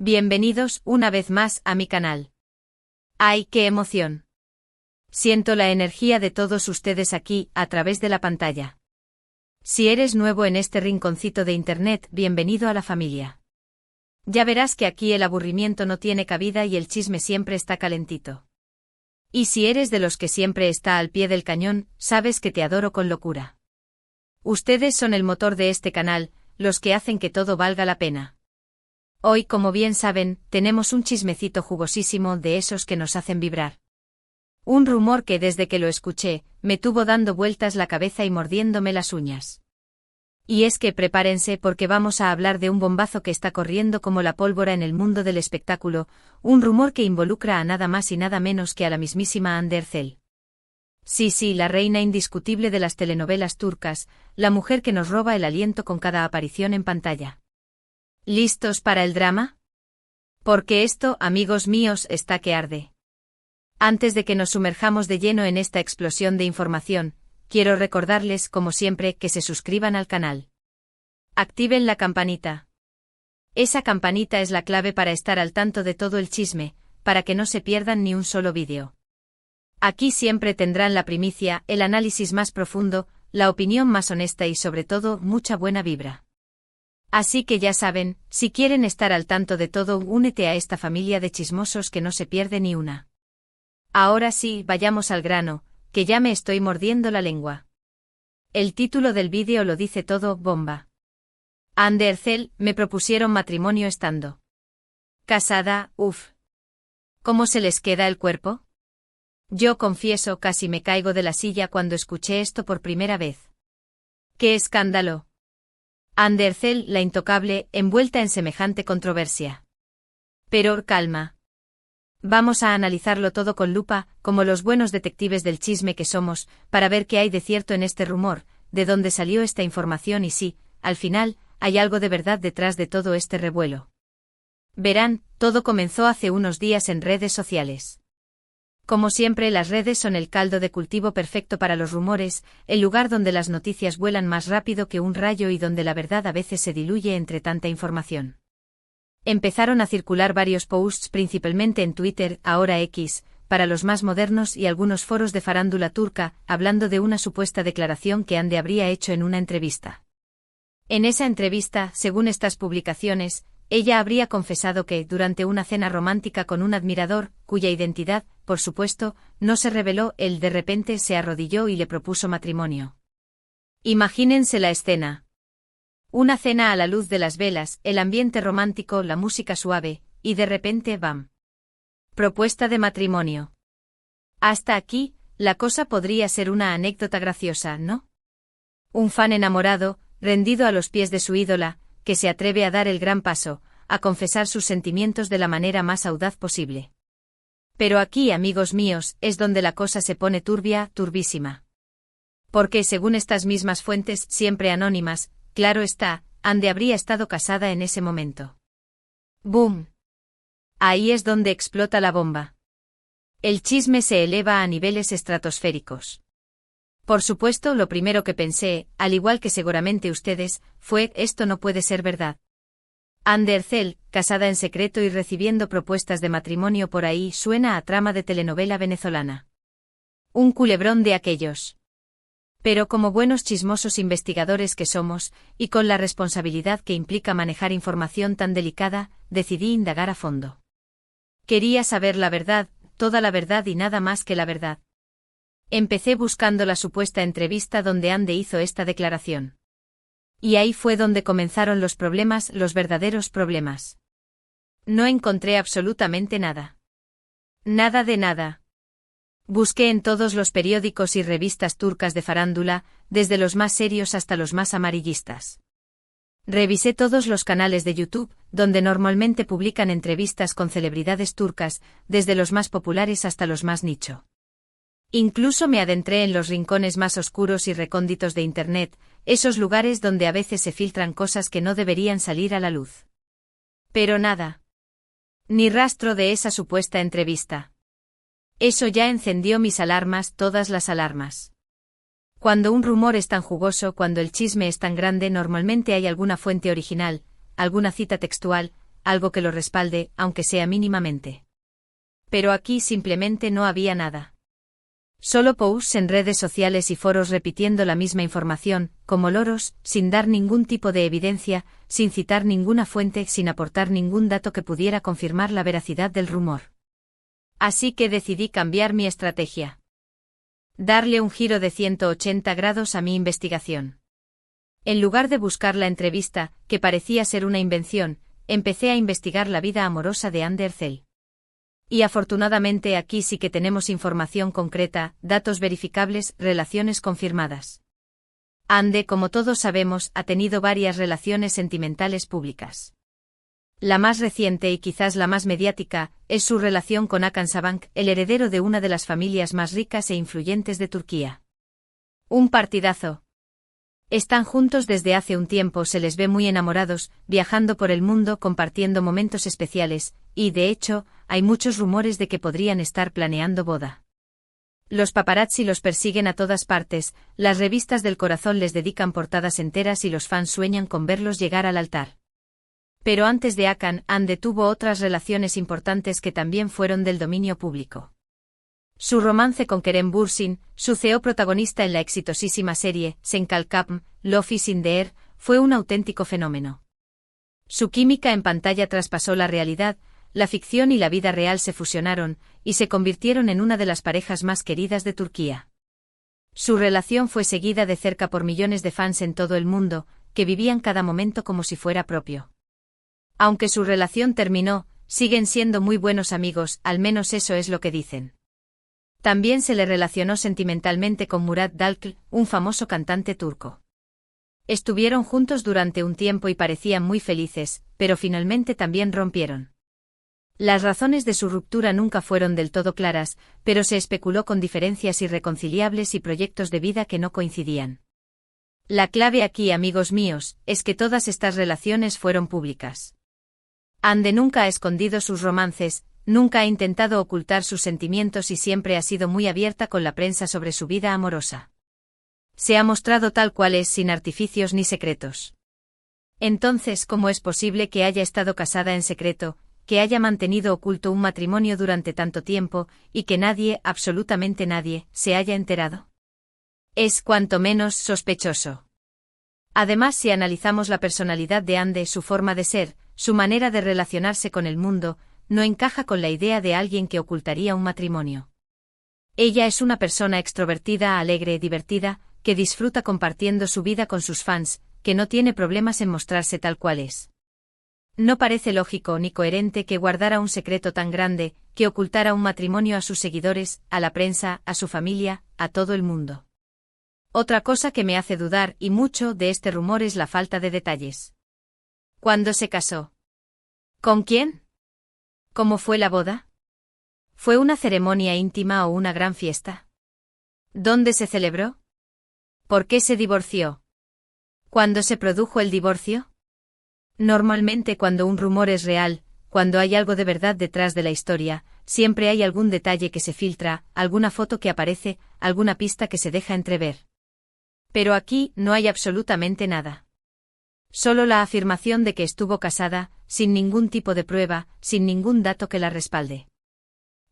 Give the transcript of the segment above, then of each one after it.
Bienvenidos una vez más a mi canal. ¡Ay, qué emoción! Siento la energía de todos ustedes aquí, a través de la pantalla. Si eres nuevo en este rinconcito de internet, bienvenido a la familia. Ya verás que aquí el aburrimiento no tiene cabida y el chisme siempre está calentito. Y si eres de los que siempre está al pie del cañón, sabes que te adoro con locura. Ustedes son el motor de este canal, los que hacen que todo valga la pena. Hoy, como bien saben, tenemos un chismecito jugosísimo de esos que nos hacen vibrar. Un rumor que desde que lo escuché, me tuvo dando vueltas la cabeza y mordiéndome las uñas. Y es que prepárense porque vamos a hablar de un bombazo que está corriendo como la pólvora en el mundo del espectáculo, un rumor que involucra a nada más y nada menos que a la mismísima Hande Erçel. Sí, la reina indiscutible de las telenovelas turcas, la mujer que nos roba el aliento con cada aparición en pantalla. ¿Listos para el drama? Porque esto, amigos míos, está que arde. Antes de que nos sumerjamos de lleno en esta explosión de información, quiero recordarles, como siempre, que se suscriban al canal. Activen la campanita. Esa campanita es la clave para estar al tanto de todo el chisme, para que no se pierdan ni un solo vídeo. Aquí siempre tendrán la primicia, el análisis más profundo, la opinión más honesta y sobre todo, mucha buena vibra. Así que ya saben, si quieren estar al tanto de todo, únete a esta familia de chismosos que no se pierde ni una. Ahora sí, vayamos al grano, que ya me estoy mordiendo la lengua. El título del vídeo lo dice todo, bomba. Hande Erçel, me propusieron matrimonio estando casada, uff. ¿Cómo se les queda el cuerpo? Yo confieso, casi me caigo de la silla cuando escuché esto por primera vez. ¡Qué escándalo! Hande Erçel, la intocable, envuelta en semejante controversia. Pero calma. Vamos a analizarlo todo con lupa, como los buenos detectives del chisme que somos, para ver qué hay de cierto en este rumor, de dónde salió esta información y si, al final, hay algo de verdad detrás de todo este revuelo. Verán, todo comenzó hace unos días en redes sociales. Como siempre, las redes son el caldo de cultivo perfecto para los rumores, el lugar donde las noticias vuelan más rápido que un rayo y donde la verdad a veces se diluye entre tanta información. Empezaron a circular varios posts principalmente en Twitter, ahora X, para los más modernos y algunos foros de farándula turca, hablando de una supuesta declaración que Hande habría hecho en una entrevista. En esa entrevista, según estas publicaciones, ella habría confesado que, durante una cena romántica con un admirador, cuya identidad, por supuesto, no se reveló, él de repente se arrodilló y le propuso matrimonio. Imagínense la escena. Una cena a la luz de las velas, el ambiente romántico, la música suave, y de repente, ¡bam! Propuesta de matrimonio. Hasta aquí, la cosa podría ser una anécdota graciosa, ¿no? Un fan enamorado, rendido a los pies de su ídola, que se atreve a dar el gran paso, a confesar sus sentimientos de la manera más audaz posible. Pero aquí, amigos míos, es donde la cosa se pone turbia, turbísima. Porque según estas mismas fuentes, siempre anónimas, claro está, Hande habría estado casada en ese momento. ¡Boom! Ahí es donde explota la bomba. El chisme se eleva a niveles estratosféricos. Por supuesto, lo primero que pensé, al igual que seguramente ustedes, fue, esto no puede ser verdad. Hande Erçel, casada en secreto y recibiendo propuestas de matrimonio por ahí, suena a trama de telenovela venezolana. Un culebrón de aquellos. Pero como buenos chismosos investigadores que somos, y con la responsabilidad que implica manejar información tan delicada, decidí indagar a fondo. Quería saber la verdad, toda la verdad y nada más que la verdad. Empecé buscando la supuesta entrevista donde Hande hizo esta declaración. Y ahí fue donde comenzaron los problemas, los verdaderos problemas. No encontré absolutamente nada. Nada de nada. Busqué en todos los periódicos y revistas turcas de farándula, desde los más serios hasta los más amarillistas. Revisé todos los canales de YouTube, donde normalmente publican entrevistas con celebridades turcas, desde los más populares hasta los más nicho. Incluso me adentré en los rincones más oscuros y recónditos de Internet, esos lugares donde a veces se filtran cosas que no deberían salir a la luz. Pero nada. Ni rastro de esa supuesta entrevista. Eso ya encendió mis alarmas, todas las alarmas. Cuando un rumor es tan jugoso, cuando el chisme es tan grande, normalmente hay alguna fuente original, alguna cita textual, algo que lo respalde, aunque sea mínimamente. Pero aquí simplemente no había nada. Solo posts en redes sociales y foros repitiendo la misma información, como loros, sin dar ningún tipo de evidencia, sin citar ninguna fuente, sin aportar ningún dato que pudiera confirmar la veracidad del rumor. Así que decidí cambiar mi estrategia. Darle un giro de 180 grados a mi investigación. En lugar de buscar la entrevista, que parecía ser una invención, empecé a investigar la vida amorosa de Anne Derzel. Y afortunadamente aquí sí que tenemos información concreta, datos verificables, relaciones confirmadas. Anne, como todos sabemos, ha tenido varias relaciones sentimentales públicas. La más reciente y quizás la más mediática, es su relación con Hakan Sabank, el heredero de una de las familias más ricas e influyentes de Turquía. Un partidazo. Están juntos desde hace un tiempo, se les ve muy enamorados, viajando por el mundo compartiendo momentos especiales, y de hecho, hay muchos rumores de que podrían estar planeando boda. Los paparazzi los persiguen a todas partes, las revistas del corazón les dedican portadas enteras y los fans sueñan con verlos llegar al altar. Pero antes de Hakan, Anne tuvo otras relaciones importantes que también fueron del dominio público. Su romance con Kerem Bürsin, su CEO protagonista en la exitosísima serie Senkalkapm, Love is in the Air, fue un auténtico fenómeno. Su química en pantalla traspasó la realidad, la ficción y la vida real se fusionaron, y se convirtieron en una de las parejas más queridas de Turquía. Su relación fue seguida de cerca por millones de fans en todo el mundo, que vivían cada momento como si fuera propio. Aunque su relación terminó, siguen siendo muy buenos amigos, al menos eso es lo que dicen. También se le relacionó sentimentalmente con Murat Dalkl, un famoso cantante turco. Estuvieron juntos durante un tiempo y parecían muy felices, pero finalmente también rompieron. Las razones de su ruptura nunca fueron del todo claras, pero se especuló con diferencias irreconciliables y proyectos de vida que no coincidían. La clave aquí, amigos míos, es que todas estas relaciones fueron públicas. Anne nunca ha escondido sus romances, nunca ha intentado ocultar sus sentimientos y siempre ha sido muy abierta con la prensa sobre su vida amorosa. Se ha mostrado tal cual es, sin artificios ni secretos. Entonces, ¿cómo es posible que haya estado casada en secreto, que haya mantenido oculto un matrimonio durante tanto tiempo, y que nadie, absolutamente nadie, se haya enterado? Es cuanto menos sospechoso. Además, si analizamos la personalidad de Anne, su forma de ser, su manera de relacionarse con el mundo, no encaja con la idea de alguien que ocultaría un matrimonio. Ella es una persona extrovertida, alegre, divertida, que disfruta compartiendo su vida con sus fans, que no tiene problemas en mostrarse tal cual es. No parece lógico ni coherente que guardara un secreto tan grande, que ocultara un matrimonio a sus seguidores, a la prensa, a su familia, a todo el mundo. Otra cosa que me hace dudar y mucho de este rumor es la falta de detalles. ¿Cuándo se casó? ¿Con quién? ¿Cómo fue la boda? ¿Fue una ceremonia íntima o una gran fiesta? ¿Dónde se celebró? ¿Por qué se divorció? ¿Cuándo se produjo el divorcio? Normalmente cuando un rumor es real, cuando hay algo de verdad detrás de la historia, siempre hay algún detalle que se filtra, alguna foto que aparece, alguna pista que se deja entrever. Pero aquí no hay absolutamente nada. Solo la afirmación de que estuvo casada, sin ningún tipo de prueba, sin ningún dato que la respalde.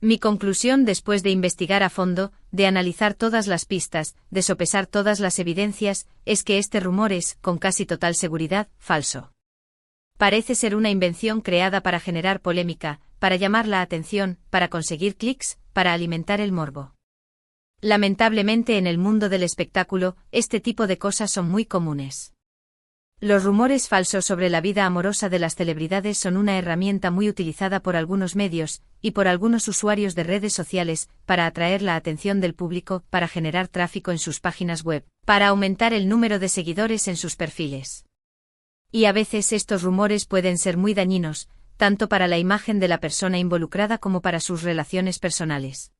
Mi conclusión después de investigar a fondo, de analizar todas las pistas, de sopesar todas las evidencias, es que este rumor es, con casi total seguridad, falso. Parece ser una invención creada para generar polémica, para llamar la atención, para conseguir clics, para alimentar el morbo. Lamentablemente en el mundo del espectáculo, este tipo de cosas son muy comunes. Los rumores falsos sobre la vida amorosa de las celebridades son una herramienta muy utilizada por algunos medios, y por algunos usuarios de redes sociales, para atraer la atención del público, para generar tráfico en sus páginas web, para aumentar el número de seguidores en sus perfiles. Y a veces estos rumores pueden ser muy dañinos, tanto para la imagen de la persona involucrada como para sus relaciones personales.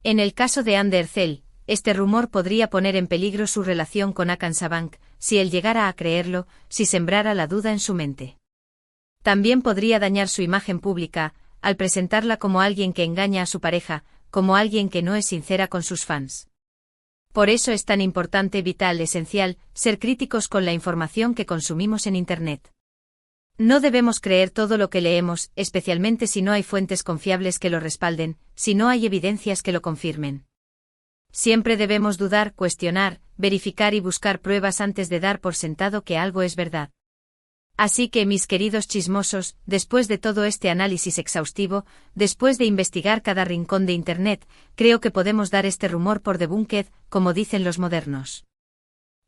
En el caso de Anne Derzel, este rumor podría poner en peligro su relación con Hakan Sabank, si él llegara a creerlo, si sembrara la duda en su mente. También podría dañar su imagen pública, al presentarla como alguien que engaña a su pareja, como alguien que no es sincera con sus fans. Por eso es tan importante, vital, esencial, ser críticos con la información que consumimos en Internet. No debemos creer todo lo que leemos, especialmente si no hay fuentes confiables que lo respalden, si no hay evidencias que lo confirmen. Siempre debemos dudar, cuestionar, verificar y buscar pruebas antes de dar por sentado que algo es verdad. Así que, mis queridos chismosos, después de todo este análisis exhaustivo, después de investigar cada rincón de Internet, creo que podemos dar este rumor por debunked, como dicen los modernos.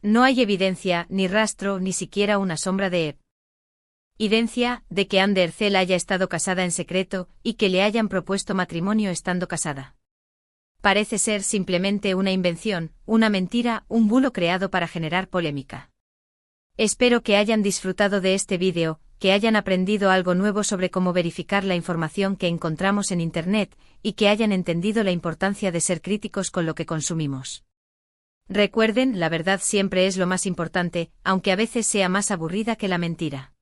No hay evidencia, ni rastro, ni siquiera una sombra de evidencia de que Amber Zell haya estado casada en secreto y que le hayan propuesto matrimonio estando casada. Parece ser simplemente una invención, una mentira, un bulo creado para generar polémica. Espero que hayan disfrutado de este vídeo, que hayan aprendido algo nuevo sobre cómo verificar la información que encontramos en Internet, y que hayan entendido la importancia de ser críticos con lo que consumimos. Recuerden, la verdad siempre es lo más importante, aunque a veces sea más aburrida que la mentira.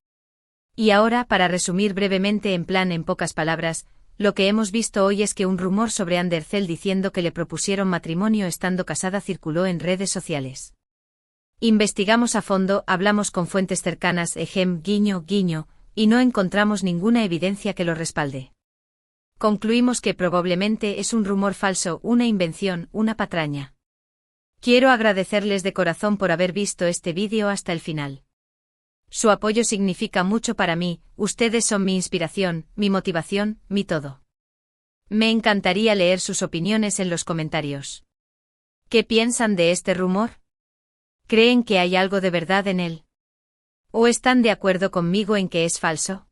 Y ahora, para resumir brevemente en pocas palabras, lo que hemos visto hoy es que un rumor sobre Amber Zell diciendo que le propusieron matrimonio estando casada circuló en redes sociales. Investigamos a fondo, hablamos con fuentes cercanas, guiño, guiño, y no encontramos ninguna evidencia que lo respalde. Concluimos que probablemente es un rumor falso, una invención, una patraña. Quiero agradecerles de corazón por haber visto este vídeo hasta el final. Su apoyo significa mucho para mí, ustedes son mi inspiración, mi motivación, mi todo. Me encantaría leer sus opiniones en los comentarios. ¿Qué piensan de este rumor? ¿Creen que hay algo de verdad en él? ¿O están de acuerdo conmigo en que es falso?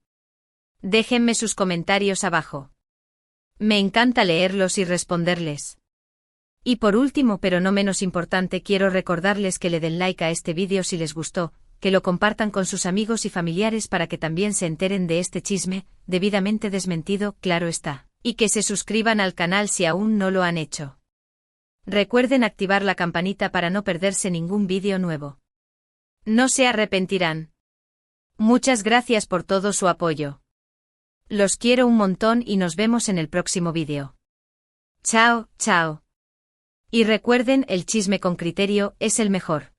Déjenme sus comentarios abajo. Me encanta leerlos y responderles. Y por último, pero no menos importante, quiero recordarles que le den like a este vídeo si les gustó, que lo compartan con sus amigos y familiares para que también se enteren de este chisme, debidamente desmentido, claro está, y que se suscriban al canal si aún no lo han hecho. Recuerden activar la campanita para no perderse ningún vídeo nuevo. No se arrepentirán. Muchas gracias por todo su apoyo. Los quiero un montón y nos vemos en el próximo vídeo. Chao, chao. Y recuerden, el chisme con criterio es el mejor.